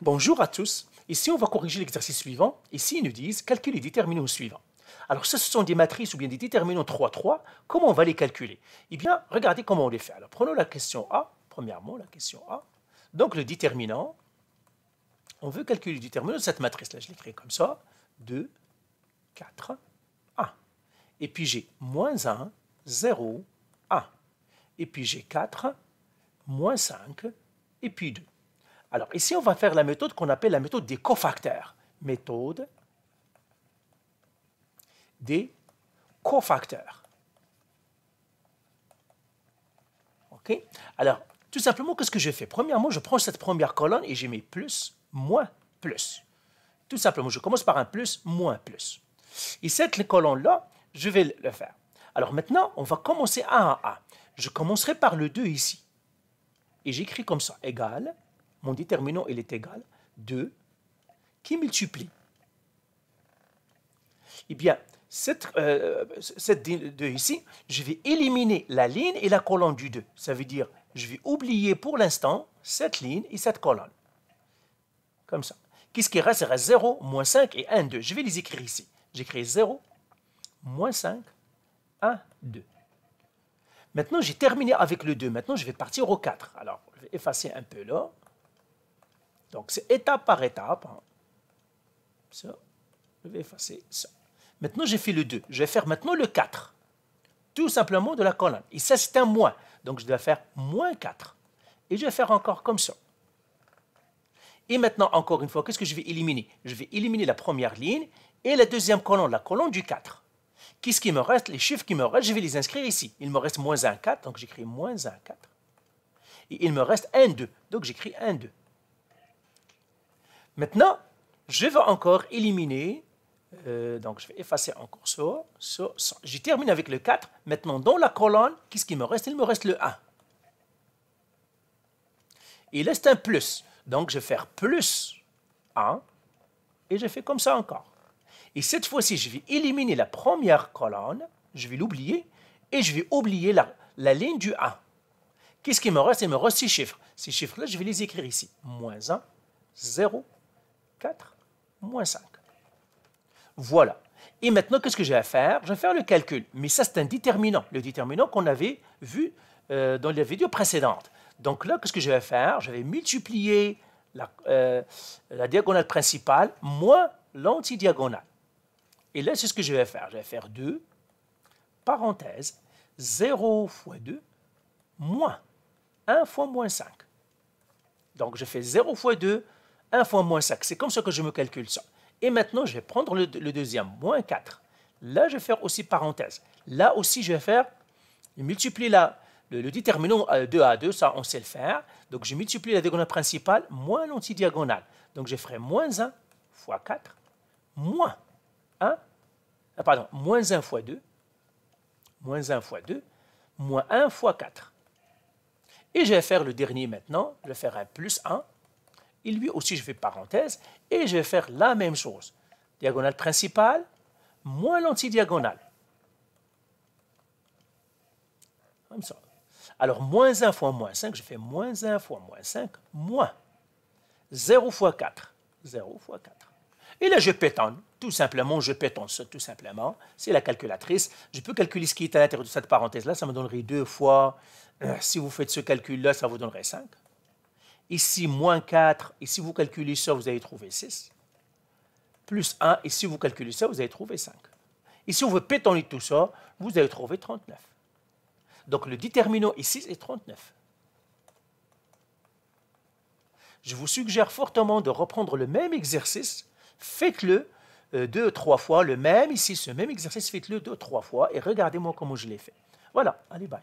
Bonjour à tous. Ici, on va corriger l'exercice suivant. Ici, ils nous disent calculer les déterminants suivants. Alors, ce sont des matrices ou bien des déterminants 3-3. Comment on va les calculer? Eh bien, regardez comment on les fait. Alors, prenons la question A. Premièrement, la question A. Donc, le déterminant, on veut calculer le déterminant de cette matrice-là. Je l'écris comme ça. 2, 4, 1. Et puis, j'ai moins 1, 0, 1. Et puis, j'ai 4, moins 5, et puis 2. Alors, ici, on va faire la méthode qu'on appelle la méthode des cofacteurs. Méthode des cofacteurs. OK? Alors, tout simplement, qu'est-ce que je fais? Premièrement, je prends cette première colonne et je mets plus, moins, plus. Tout simplement, je commence par un plus, moins, plus. Et cette colonne-là, je vais le faire. Alors maintenant, on va commencer un à un. Je commencerai par le 2 ici. Et j'écris comme ça, égal. Mon déterminant, il est égal 2 qui multiplie. Eh bien, cette 2 ici, je vais éliminer la ligne et la colonne du 2. Ça veut dire, je vais oublier pour l'instant cette ligne et cette colonne. Comme ça. Qu'est-ce qui reste? Il reste 0, moins 5 et 1, 2. Je vais les écrire ici. J'écris 0, moins 5, 1, 2. Maintenant, j'ai terminé avec le 2. Maintenant, je vais partir au 4. Alors, je vais effacer un peu là. Donc, c'est étape par étape. Ça, je vais effacer ça. Maintenant, j'ai fait le 2. Je vais faire maintenant le 4. Tout simplement de la colonne. Et ça, c'est un moins. Donc, je dois faire moins 4. Et je vais faire encore comme ça. Et maintenant, encore une fois, qu'est-ce que je vais éliminer? Je vais éliminer la première ligne et la deuxième colonne, la colonne du 4. Qu'est-ce qui me reste? Les chiffres qui me restent, je vais les inscrire ici. Il me reste moins 1, 4. Donc, j'écris moins 1, 4. Et il me reste 1, 2. Donc, j'écris 1, 2. Maintenant, je vais encore éliminer, donc je vais effacer encore ça, ça, ça. J'ai terminé avec le 4. Maintenant, dans la colonne, qu'est-ce qui me reste? Il me reste le 1. Et il reste un plus. Donc, je vais faire plus 1, et je fais comme ça encore. Et cette fois-ci, je vais éliminer la première colonne, je vais l'oublier, et je vais oublier la ligne du 1. Qu'est-ce qui me reste? Il me reste 6 chiffres. Ces chiffres-là, je vais les écrire ici. Moins 1, 0, 4, moins 5. Voilà. Et maintenant, qu'est-ce que j'ai à faire? Je vais faire le calcul. Mais ça, c'est un déterminant. Le déterminant qu'on avait vu dans la vidéo précédente. Donc là, qu'est-ce que je vais faire? Je vais multiplier la diagonale principale moins l'antidiagonale. Et là, c'est ce que je vais faire. Je vais faire 2, parenthèse, 0 fois 2, moins 1 fois moins 5. Donc, je fais 0 fois 2, 1 fois moins 5. C'est comme ça que je me calcule ça. Et maintenant, je vais prendre le deuxième, moins 4. Là, je vais faire aussi parenthèse. Là aussi, je vais faire multiplier le déterminant 2 à 2, ça, on sait le faire. Donc, je multiplie la diagonale principale moins l'antidiagonale. Donc, je ferai moins 1 fois 4, moins 1, moins 1 fois 2, moins 1 fois 2, moins 1 fois 4. Et je vais faire le dernier maintenant. Je vais faire un plus 1. Et lui aussi, je fais parenthèse. Et je vais faire la même chose. Diagonale principale, moins l'antidiagonale. Comme ça. Alors, moins 1 fois moins 5, je fais moins 1 fois moins 5, moins 0 fois 4. 0 fois 4. Et là, je pétonne. Tout simplement, je pétonne ça, tout simplement. C'est la calculatrice. Je peux calculer ce qui est à l'intérieur de cette parenthèse-là. Ça me donnerait 2 fois... si vous faites ce calcul-là, ça vous donnerait 5. Ici, moins 4. Et si vous calculez ça, vous allez trouver 6. Plus 1. Et si vous calculez ça, vous allez trouver 5. Et si vous pétonnez tout ça, vous allez trouver 39. Donc, le déterminant ici est 39. Je vous suggère fortement de reprendre le même exercice. Faites-le 2 ou 3 fois. Le même ici, ce même exercice, faites-le 2 ou 3 fois. Et regardez-moi comment je l'ai fait. Voilà. Allez, bye.